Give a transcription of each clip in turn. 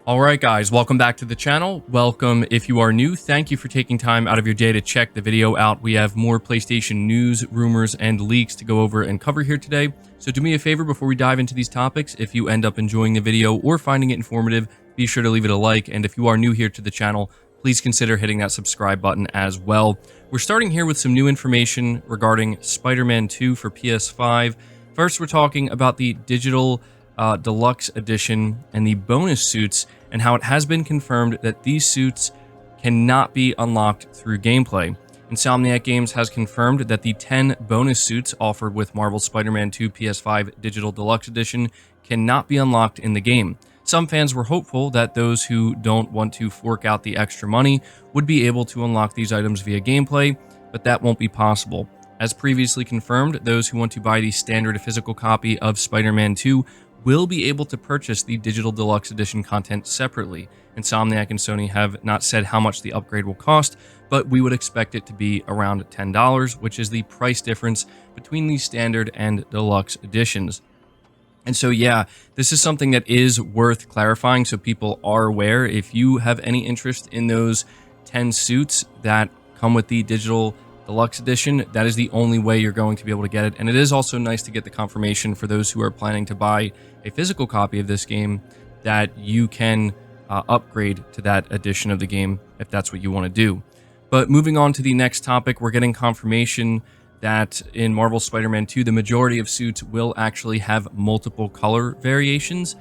Alright guys, welcome back to the channel. Welcome if you are new. Thank you for taking time out of your day to check the video out. We have more PlayStation news, rumors, and leaks to go over and cover here today. So do me a favor before we dive into these topics. If you end up enjoying the video or finding it informative, be sure to leave it a like. And if you are new here to the channel, please consider hitting that subscribe button as well. We're starting here with some new information regarding Spider-Man 2 for PS5. First, we're talking about the digital deluxe edition and the bonus suits, and how it has been confirmed that these suits cannot be unlocked through gameplay. Insomniac Games has confirmed that the 10 bonus suits offered with Marvel's Spider-Man 2 PS5 Digital Deluxe Edition cannot be unlocked in the game. Some fans were hopeful that those who don't want to fork out the extra money would be able to unlock these items via gameplay, but that won't be possible. As previously confirmed, those who want to buy the standard physical copy of Spider-Man 2 will be able to purchase the Digital Deluxe Edition content separately. Insomniac and Sony have not said how much the upgrade will cost, but we would expect it to be around $10, which is the price difference between the standard and deluxe editions. And so, yeah, this is something that is worth clarifying so people are aware. If you have any interest in those 10 suits that come with the Digital Deluxe Edition, that is the only way you're going to be able to get it. And it is also nice to get the confirmation for those who are planning to buy a physical copy of this game that you can upgrade to that edition of the game if that's what you want to do. But moving on to the next topic, we're getting confirmation that in Marvel Spider-Man 2, the majority of suits will actually have multiple color variations.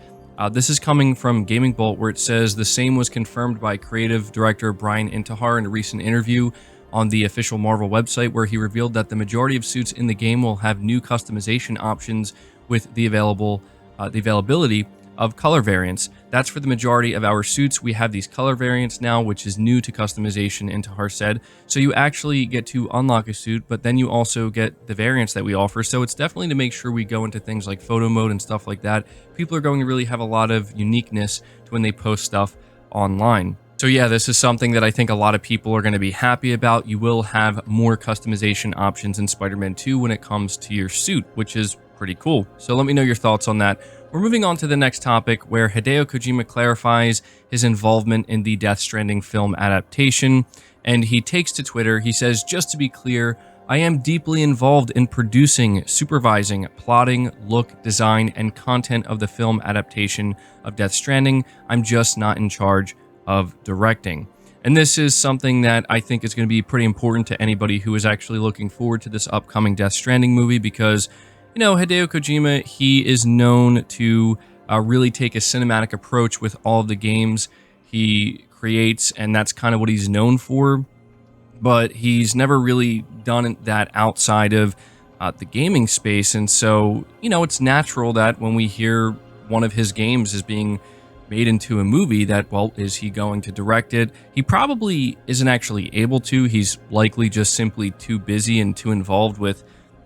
This is coming from Gaming Bolt, where it says the same was confirmed by creative director Brian Intihar in a recent interview on the official Marvel website, where he revealed that the majority of suits in the game will have new customization options with the availability of color variants. That's for the majority of our suits. We have these color variants now, which is new to customization, Intihar said. So you actually get to unlock a suit, but then you also get the variants that we offer. So it's definitely to make sure we go into things like photo mode and stuff like that. People are going to really have a lot of uniqueness to when they post stuff online. So yeah, this is something that I think a lot of people are going to be happy about. You will have more customization options in Spider-Man 2 when it comes to your suit, which is pretty cool. So let me know your thoughts on that. We're moving on to the next topic, where Hideo Kojima clarifies his involvement in the Death Stranding film adaptation, and he takes to Twitter. He says, "Just to be clear, I am deeply involved in producing, supervising, plotting, look, design, and content of the film adaptation of Death Stranding. I'm just not in charge of directing." And this is something that I think is going to be pretty important to anybody who is actually looking forward to this upcoming Death Stranding movie, because, you know, Hideo Kojima, he is known to really take a cinematic approach with all of the games he creates, and that's kind of what he's known for. But he's never really done that outside of the gaming space, and so, you know, it's natural that when we hear one of his games is being made into a movie, that, well, is he going to direct it? He probably isn't actually able to. He's likely just simply too busy and too involved with,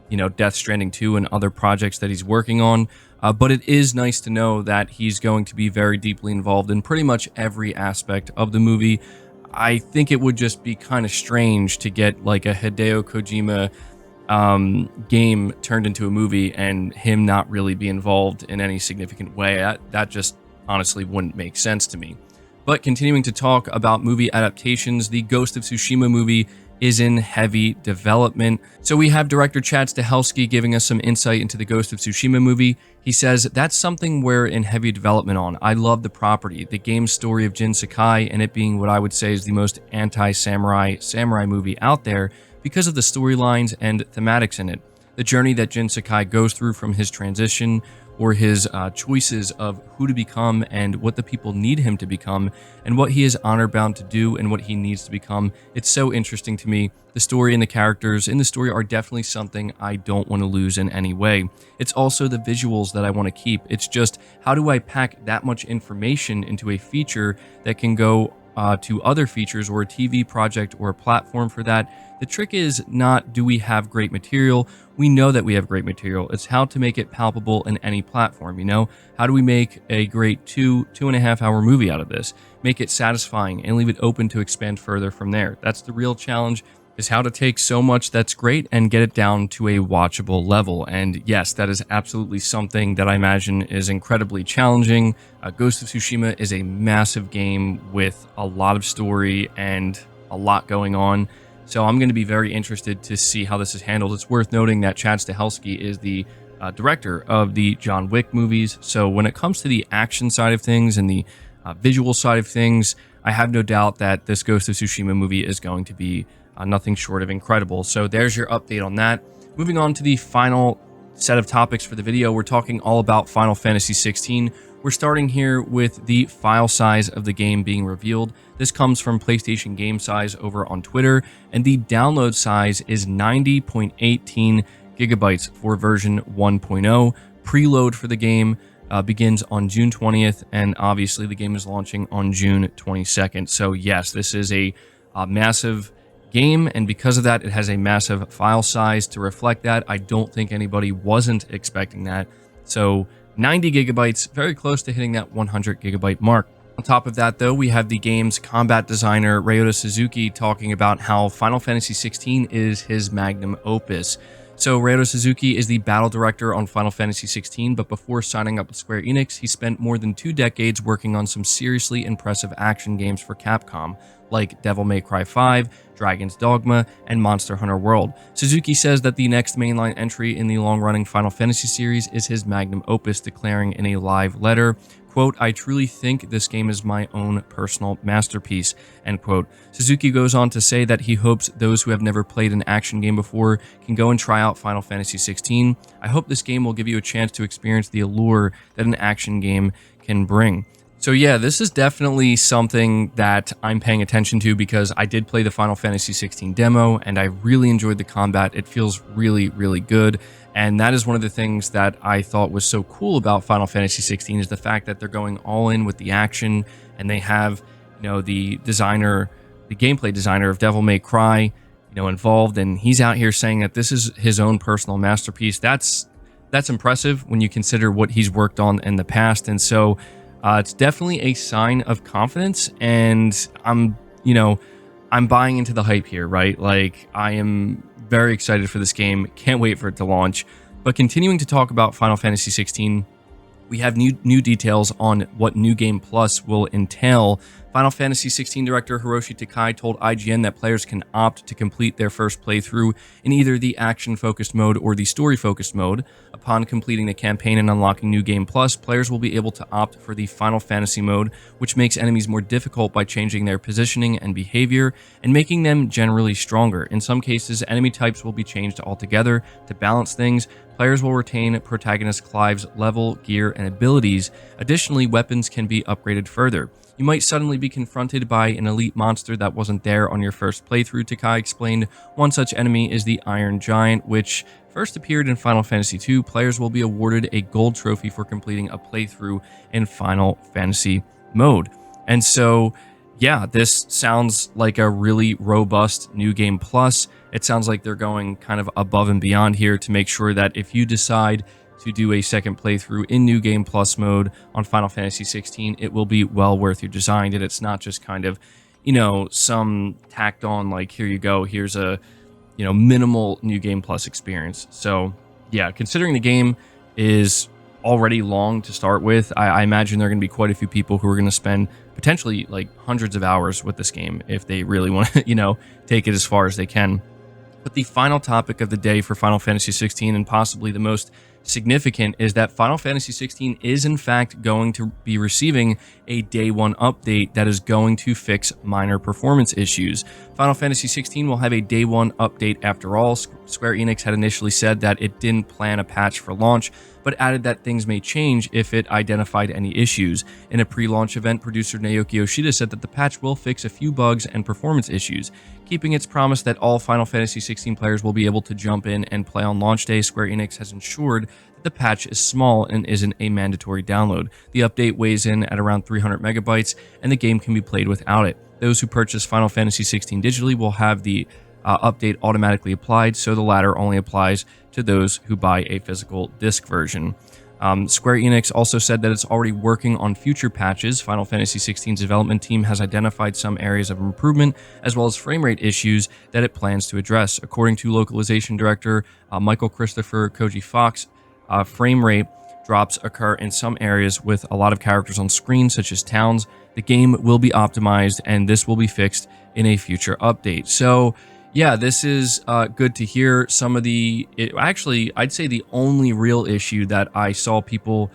you know, Death Stranding 2 and other projects that he's working on. But it is nice to know that he's going to be very deeply involved in pretty much every aspect of the movie. I think it would just be kind of strange to get like a Hideo Kojima game turned into a movie and him not really be involved in any significant way. That just honestly wouldn't make sense to me. But continuing to talk about movie adaptations, the Ghost of Tsushima movie is in heavy development. So we have director Chad Stahelski giving us some insight into the Ghost of Tsushima movie. He says, "That's something we're in heavy development on. I love the property, the game's story of Jin Sakai, and it being what I would say is the most anti-samurai movie out there because of the storylines and thematics in it. The journey that Jin Sakai goes through from his transition, or his choices of who to become and what the people need him to become, and what he is honor-bound to do and what he needs to become. It's so interesting to me. The story and the characters in the story are definitely something I don't want to lose in any way. It's also the visuals that I want to keep. It's just, how do I pack that much information into a feature that can go to other features, or a TV project, or a platform for that? The trick is not, do we have great material? We know that we have great material. It's how to make it palpable in any platform, you know? How do we make a great 2.5 hour movie out of this? Make it satisfying and leave it open to expand further from there. That's the real challenge. is how to take so much that's great and get it down to a watchable level. And yes, that is absolutely something that I imagine is incredibly challenging. Ghost of Tsushima is a massive game with a lot of story and a lot going on. So I'm going to be very interested to see how this is handled. It's worth noting that Chad Stahelski is the director of the John Wick movies. So when it comes to the action side of things and the visual side of things, I have no doubt that this Ghost of Tsushima movie is going to be nothing short of incredible. So there's your update on that. Moving on to the final set of topics for the video, we're talking all about Final Fantasy 16. We're starting here with the file size of the game being revealed. This comes from PlayStation Game Size over on Twitter, and the download size is 90.18 gigabytes for version 1.0. Preload for the game begins on June 20th, and obviously the game is launching on June 22nd. So yes, this is a massive game, and because of that, it has a massive file size to reflect that. I don't think anybody wasn't expecting that. So 90 gigabytes, very close to hitting that 100 gigabyte mark. On top of that, though, we have the game's combat designer, Ryota Suzuki, talking about how Final Fantasy 16 is his magnum opus. So Ryota Suzuki is the battle director on Final Fantasy 16, but before signing up with Square Enix, he spent more than 2 decades working on some seriously impressive action games for Capcom, like Devil May Cry 5, Dragon's Dogma, and Monster Hunter World. Suzuki says that the next mainline entry in the long-running Final Fantasy series is his magnum opus, declaring in a live letter, quote, "I truly think this game is my own personal masterpiece," end quote. Suzuki goes on to say that he hopes those who have never played an action game before can go and try out Final Fantasy 16. "I hope this game will give you a chance to experience the allure that an action game can bring." So yeah, this is definitely something that I'm paying attention to because I did play the Final Fantasy 16 demo and I really enjoyed the combat. It feels really, really good. And that is one of the things that I thought was so cool about Final Fantasy 16 is the fact that they're going all in with the action, and they have, the designer, the gameplay designer of Devil May Cry, involved, and he's out here saying that this is his own personal masterpiece. That's impressive when you consider what he's worked on in the past. And so it's definitely a sign of confidence, and I'm buying into the hype here, right? Like, I am very excited for this game. Can't wait for it to launch. But continuing to talk about Final Fantasy 16, we have new details on what New Game Plus will entail. Final Fantasy 16 director Hiroshi Takai told IGN that players can opt to complete their first playthrough in either the action-focused mode or the story-focused mode. Upon completing the campaign and unlocking New Game Plus, players will be able to opt for the Final Fantasy mode, which makes enemies more difficult by changing their positioning and behavior and making them generally stronger. In some cases, enemy types will be changed altogether to balance things. Players will retain protagonist Clive's level, gear, and abilities. Additionally, weapons can be upgraded further. You might suddenly be confronted by an elite monster that wasn't there on your first playthrough, Takai explained. One such enemy is the Iron Giant, which first appeared in Final Fantasy II. Players will be awarded a gold trophy for completing a playthrough in Final Fantasy mode. And so, yeah, this sounds like a really robust New Game Plus. It sounds like they're going kind of above and beyond here to make sure that if you decide to do a second playthrough in New Game Plus mode on Final Fantasy 16, it will be well worth your design, and it's not just kind of, some tacked on, like, here you go, here's a, minimal New Game Plus experience. So, yeah, considering the game is already long to start with, I imagine there are going to be quite a few people who are going to spend potentially, like, hundreds of hours with this game if they really want to, take it as far as they can. But the final topic of the day for Final Fantasy 16, and possibly the most significant, is that Final Fantasy 16 is in fact going to be receiving a day one update that is going to fix minor performance issues. Final Fantasy 16 will have a day one update after all. Square Enix had initially said that it didn't plan a patch for launch, but added that things may change if it identified any issues. In a pre-launch event, producer Naoki Yoshida said that the patch will fix a few bugs and performance issues. Keeping its promise that all Final Fantasy 16 players will be able to jump in and play on launch day, Square Enix has ensured that the patch is small and isn't a mandatory download. The update weighs in at around 300 megabytes, and the game can be played without it. Those who purchase Final Fantasy 16 digitally will have the update automatically applied, so the latter only applies to those who buy a physical disc version. Square Enix also said that it's already working on future patches. Final Fantasy XVI's development team has identified some areas of improvement, as well as frame rate issues that it plans to address. According to localization director Michael Christopher Koji Fox, frame rate drops occur in some areas with a lot of characters on screen, such as towns. The game will be optimized, and this will be fixed in a future update. So, yeah, this is good to hear. Some of actually, I'd say the only real issue that I saw people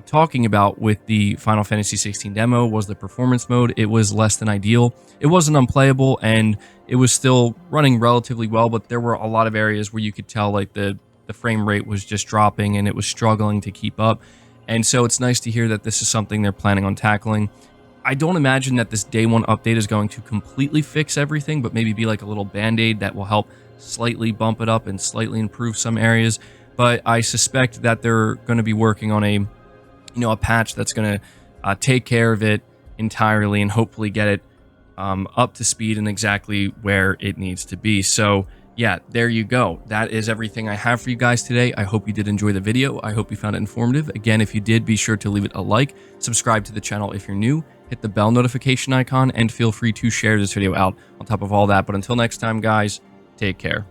talking about with the Final Fantasy XVI demo was the performance mode. It was less than ideal. It wasn't unplayable, and it was still running relatively well, but there were a lot of areas where you could tell like the frame rate was just dropping and it was struggling to keep up. And so it's nice to hear that this is something they're planning on tackling. I don't imagine that this day one update is going to completely fix everything, but maybe be like a little band-aid that will help slightly bump it up and slightly improve some areas. But I suspect that they're going to be working on a patch that's going to take care of it entirely and hopefully get it up to speed and exactly where it needs to be. So yeah, there you go. That is everything I have for you guys today. I hope you did enjoy the video. I hope you found it informative. Again, if you did, be sure to leave it a like, subscribe to the channel if you're new, hit the bell notification icon, and feel free to share this video out on top of all that. But until next time, guys, take care.